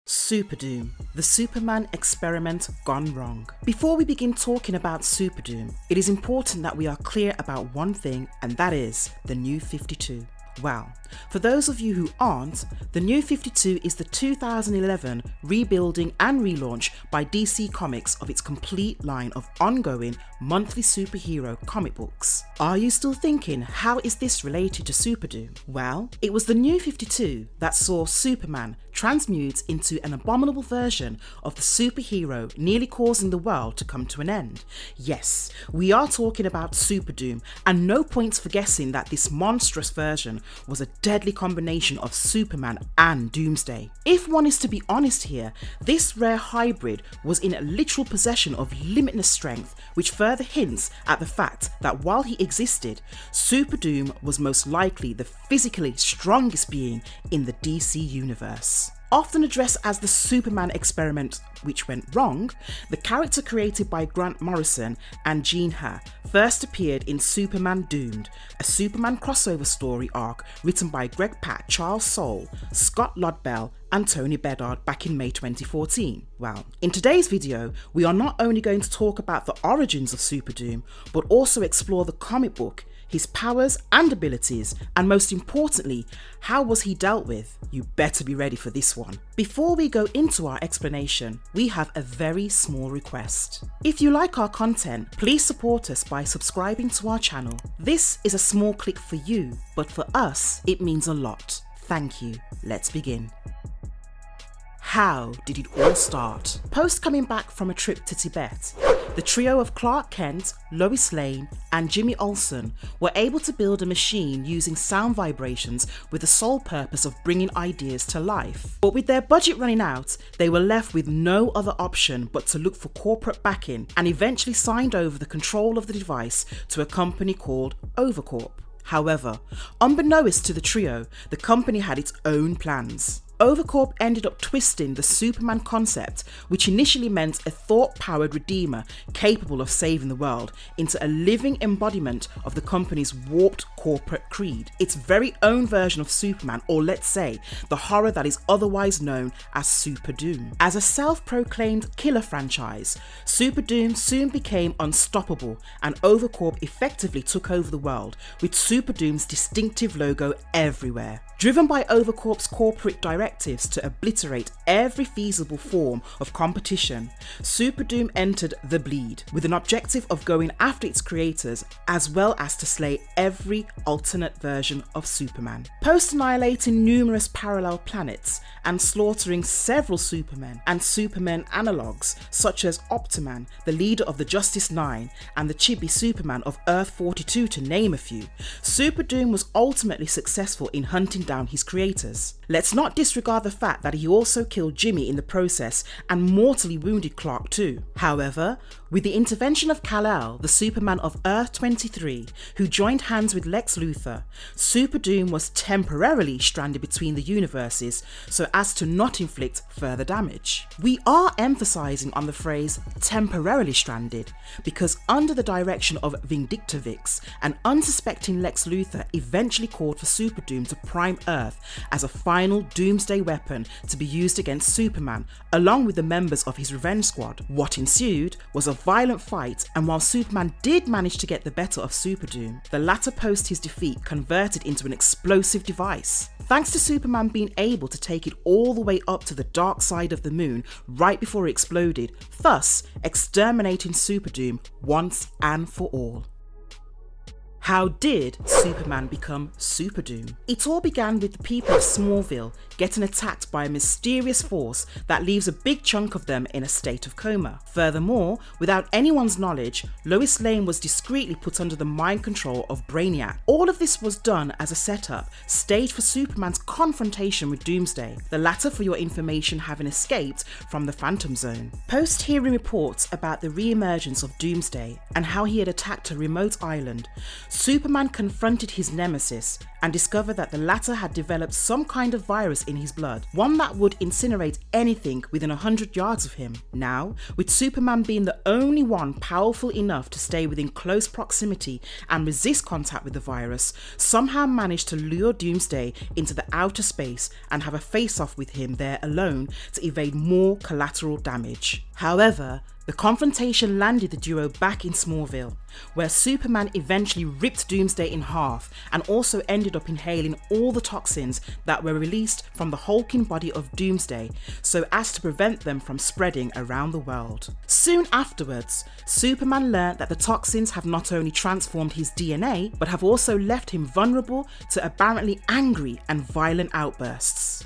Superdoom, the Superman experiment gone wrong. Before we begin talking about Superdoom, it is important that we are clear about one thing, and that is the New 52. Well, for those of you who aren't, the New 52 is the 2011 rebuilding and relaunch by DC Comics of its complete line of ongoing monthly superhero comic books. Are you still thinking, how is this related to Superdoom? Well, it was the New 52 that saw Superman transmute into an abominable version of the superhero nearly causing the world to come to an end. Yes, we are talking about Superdoom, and no points for guessing that this monstrous version was a deadly combination of Superman and Doomsday. If one is to be honest here, this rare hybrid was in a literal possession of limitless strength, which further hints at the fact that while he existed, Superdoom was most likely the physically strongest being in the DC universe. Often addressed as the Superman experiment which went wrong, the character created by Grant Morrison and Gene Ha first appeared in Superman Doomed, a Superman crossover story arc written by Greg Pak, Charles Soule, Scott Lobdell and Tony Bedard back in May 2014. Well, in today's video, we are not only going to talk about the origins of Superdoom, but also explore the comic book, his powers and abilities, and most importantly, how was he dealt with? You better be ready for this one. Before we go into our explanation, we have a very small request. If you like our content, please support us by subscribing to our channel. This is a small click for you, but for us, it means a lot. Thank you. Let's begin. How did it all start? Post coming back from a trip to Tibet, the trio of Clark Kent, Lois Lane and Jimmy Olsen were able to build a machine using sound vibrations with the sole purpose of bringing ideas to life. But with their budget running out, they were left with no other option but to look for corporate backing, and eventually signed over the control of the device to a company called Overcorp. However, unbeknownst to the trio, the company had its own plans. Overcorp ended up twisting the Superman concept, which initially meant a thought-powered redeemer capable of saving the world, into a living embodiment of the company's warped corporate creed, its very own version of Superman, or let's say, the horror that is otherwise known as Superdoom. As a self-proclaimed killer franchise, Superdoom soon became unstoppable, and Overcorp effectively took over the world, with Superdoom's distinctive logo everywhere. Driven by Overcorp's corporate directives to obliterate every feasible form of competition, Superdoom entered the bleed with an objective of going after its creators as well as to slay every alternate version of Superman. Post-annihilating numerous parallel planets and slaughtering several Supermen and Superman analogues such as Optiman, the leader of the Justice 9, and the chibi Superman of Earth 42 to name a few, Superdoom was ultimately successful in hunting down his creators. Let's not disregard the fact that he also killed Jimmy in the process and mortally wounded Clark too. However, with the intervention of Kal-El, the Superman of Earth 23, who joined hands with Lex Luthor, Superdoom was temporarily stranded between the universes so as to not inflict further damage. We are emphasizing on the phrase temporarily stranded because under the direction of Vindictivix, an unsuspecting Lex Luthor eventually called for Superdoom to prime Earth as a final doomsday weapon to be used against Superman, along with the members of his revenge squad. What ensued was a violent fight, and while Superman did manage to get the better of Superdoom, the latter post his defeat converted into an explosive device. Thanks to Superman being able to take it all the way up to the dark side of the moon right before it exploded, thus exterminating Superdoom once and for all. How did Superman become Superdoom? It all began with the people of Smallville getting attacked by a mysterious force that leaves a big chunk of them in a state of coma. Furthermore, without anyone's knowledge, Lois Lane was discreetly put under the mind control of Brainiac. All of this was done as a setup, staged for Superman's confrontation with Doomsday, the latter, for your information, having escaped from the Phantom Zone. Post hearing reports about the re-emergence of Doomsday and how he had attacked a remote island, Superman confronted his nemesis and discovered that the latter had developed some kind of virus in his blood, one that would incinerate anything within 100 yards of him. Now, with Superman being the only one powerful enough to stay within close proximity and resist contact with the virus, somehow managed to lure Doomsday into the outer space and have a face-off with him there alone to evade more collateral damage. However, the confrontation landed the duo back in Smallville, where Superman eventually ripped Doomsday in half and also ended up inhaling all the toxins that were released from the hulking body of Doomsday so as to prevent them from spreading around the world. Soon afterwards, Superman learned that the toxins have not only transformed his DNA, but have also left him vulnerable to apparently angry and violent outbursts.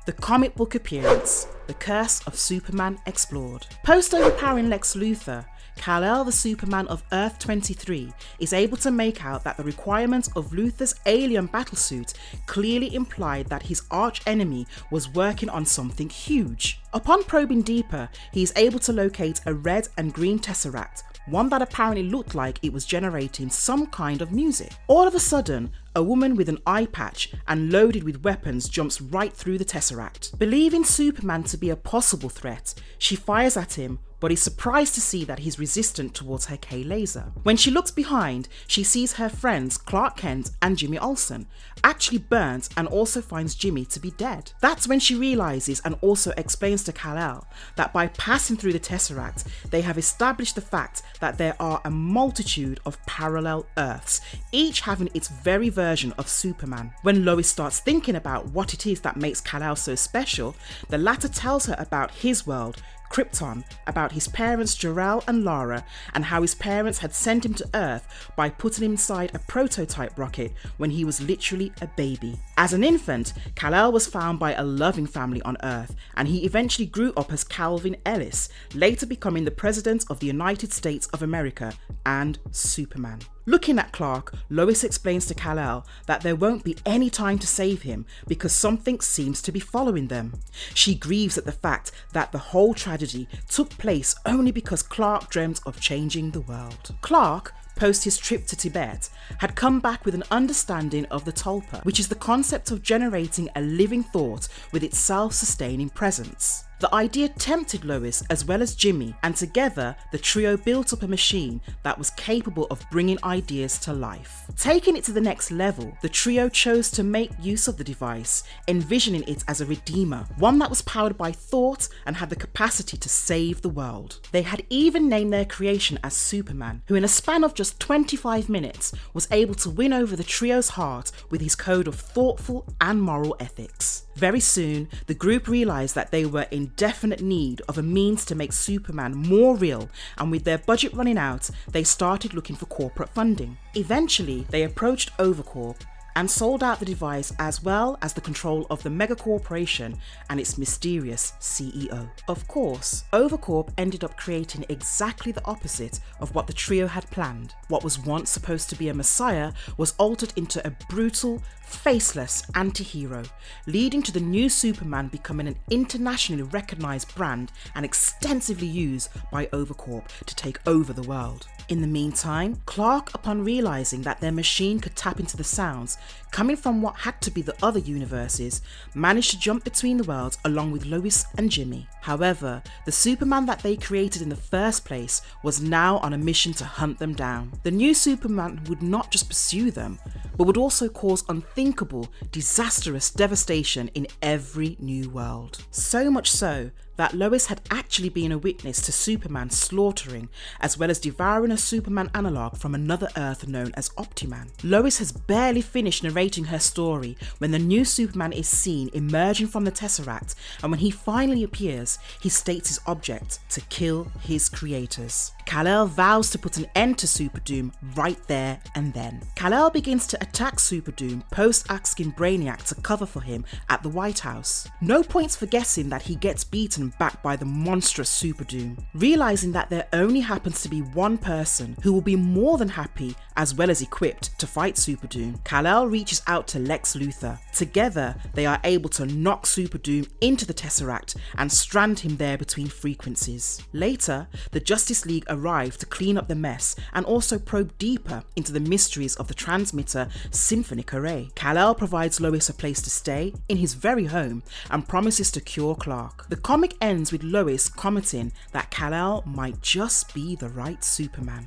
The comic book appearance, The Curse of Superman Explored. Post-overpowering Lex Luthor, Kal-El the Superman of Earth 23 is able to make out that the requirements of Luthor's alien battlesuit clearly implied that his arch-enemy was working on something huge. Upon probing deeper, he is able to locate a red and green tesseract, one that apparently looked like it was generating some kind of music. All of a sudden, a woman with an eye patch and loaded with weapons jumps right through the tesseract. Believing Superman to be a possible threat, she fires at him, but is surprised to see that he's resistant towards her K-laser. When she looks behind, she sees her friends Clark Kent and Jimmy Olsen actually burnt and also finds Jimmy to be dead. That's when she realizes and also explains to Kal-El that by passing through the Tesseract, they have established the fact that there are a multitude of parallel Earths, each having its very version of Superman. When Lois starts thinking about what it is that makes Kal-El so special, the latter tells her about his world, Krypton, about his parents Jor-El and Lara, and how his parents had sent him to Earth by putting him inside a prototype rocket when he was literally a baby. As an infant, Kal-El was found by a loving family on Earth, and he eventually grew up as Calvin Ellis, later becoming the President of the United States of America and Superman. Looking at Clark, Lois explains to Kal-El that there won't be any time to save him because something seems to be following them. She grieves at the fact that the whole tragedy took place only because Clark dreamt of changing the world. Clark, post his trip to Tibet, had come back with an understanding of the tulpa, which is the concept of generating a living thought with its self-sustaining presence. The idea tempted Lois as well as Jimmy, and together the trio built up a machine that was capable of bringing ideas to life. Taking it to the next level, the trio chose to make use of the device, envisioning it as a redeemer, one that was powered by thought and had the capacity to save the world. They had even named their creation as Superman, who in a span of just 25 minutes was able to win over the trio's heart with his code of thoughtful and moral ethics. Very soon, the group realised that they were in definite need of a means to make Superman more real, and with their budget running out, they started looking for corporate funding. Eventually, they approached Overcorp and sold out the device as well as the control of the mega corporation and its mysterious CEO. Of course, Overcorp ended up creating exactly the opposite of what the trio had planned. What was once supposed to be a messiah was altered into a brutal, faceless anti-hero, leading to the new Superman becoming an internationally recognised brand and extensively used by Overcorp to take over the world. In the meantime, Clark, upon realising that their machine could tap into the sounds coming from what had to be the other universes, managed to jump between the worlds along with Lois and Jimmy. However, the Superman that they created in the first place was now on a mission to hunt them down. The new Superman would not just pursue them, but would also cause unthinkable, disastrous devastation in every new world. So much so that Lois had actually been a witness to Superman slaughtering as well as devouring a Superman analogue from another Earth known as Optiman. Lois has barely finished narrating her story when the new Superman is seen emerging from the Tesseract, and when he finally appears, he states his object: to kill his creators. Kal-El vows to put an end to Superdoom right there and then. Kal-El begins to attack Superdoom, post asking Brainiac to cover for him at the White House. No points for guessing that he gets beaten Toxin backed by the monstrous Superdoom. Realizing that there only happens to be one person who will be more than happy as well as equipped to fight Superdoom, Kal-El reaches out to Lex Luthor. Together, they are able to knock Superdoom into the Tesseract and strand him there between frequencies. Later, the Justice League arrive to clean up the mess and also probe deeper into the mysteries of the transmitter Symphonic Array. Kal-El provides Lois a place to stay in his very home and promises to cure Clark. The comic ends with Lois commenting that Kal-El might just be the right Superman.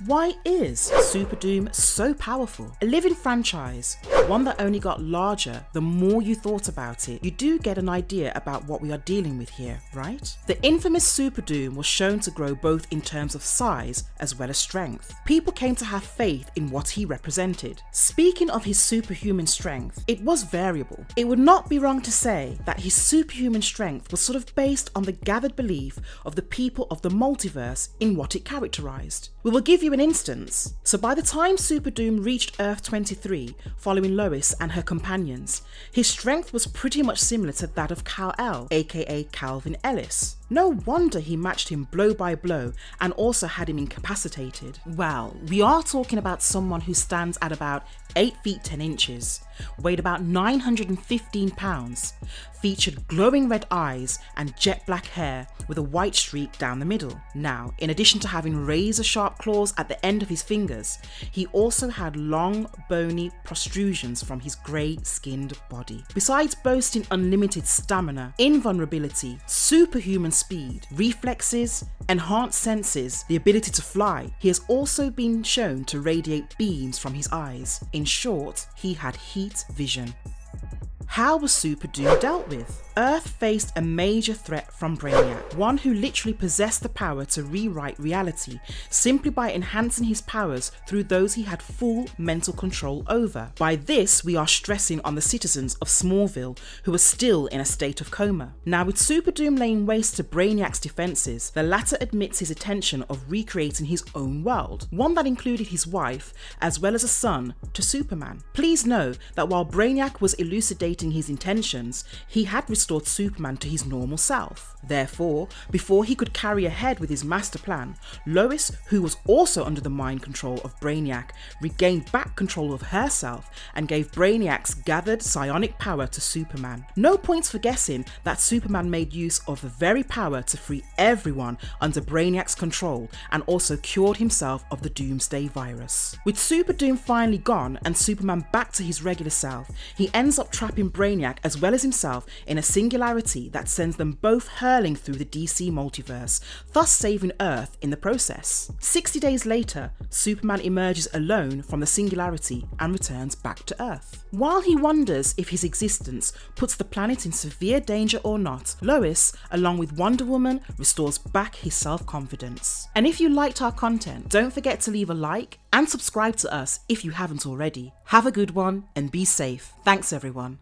Why is Superdoom so powerful? A living franchise, one that only got larger the more you thought about it. You do get an idea about what we are dealing with here, right? The infamous Superdoom was shown to grow both in terms of size as well as strength. People came to have faith in what he represented. Speaking of his superhuman strength, it was variable. It would not be wrong to say that his superhuman strength was sort of based on the gathered belief of the people of the multiverse in what it characterized. We will give you an instance. So by the time Superdoom reached Earth 23, following Lois and her companions, his strength was pretty much similar to that of Kal-El, aka Calvin Ellis. No wonder he matched him blow by blow and also had him incapacitated. Well, we are talking about someone who stands at about 8 feet 10 inches, weighed about 915 pounds, featured glowing red eyes and jet black hair with a white streak down the middle. Now, in addition to having razor sharp claws at the end of his fingers, he also had long, bony protrusions from his grey skinned body. Besides boasting unlimited stamina, invulnerability, superhuman speed, reflexes, enhanced senses, the ability to fly, he has also been shown to radiate beams from his eyes. In short, he had heat vision. How was Superdoom dealt with? Earth faced a major threat from Brainiac, one who literally possessed the power to rewrite reality simply by enhancing his powers through those he had full mental control over. By this, we are stressing on the citizens of Smallville who are still in a state of coma. Now, with Superdoom laying waste to Brainiac's defenses, the latter admits his intention of recreating his own world, one that included his wife as well as a son to Superman. Please know that while Brainiac was elucidating his intentions, he had restored Superman to his normal self. Therefore, before he could carry ahead with his master plan, Lois, who was also under the mind control of Brainiac, regained back control of herself and gave Brainiac's gathered psionic power to Superman. No points for guessing that Superman made use of the very power to free everyone under Brainiac's control and also cured himself of the Doomsday virus. With Superdoom finally gone and Superman back to his regular self, he ends up trapping Brainiac as well as himself in a singularity that sends them both hurling through the DC multiverse, thus saving Earth in the process. 60 days later, Superman emerges alone from the singularity and returns back to Earth. While he wonders if his existence puts the planet in severe danger or not, Lois, along with Wonder Woman, restores back his self-confidence. And if you liked our content, don't forget to leave a like and subscribe to us if you haven't already. Have a good one and be safe. Thanks everyone.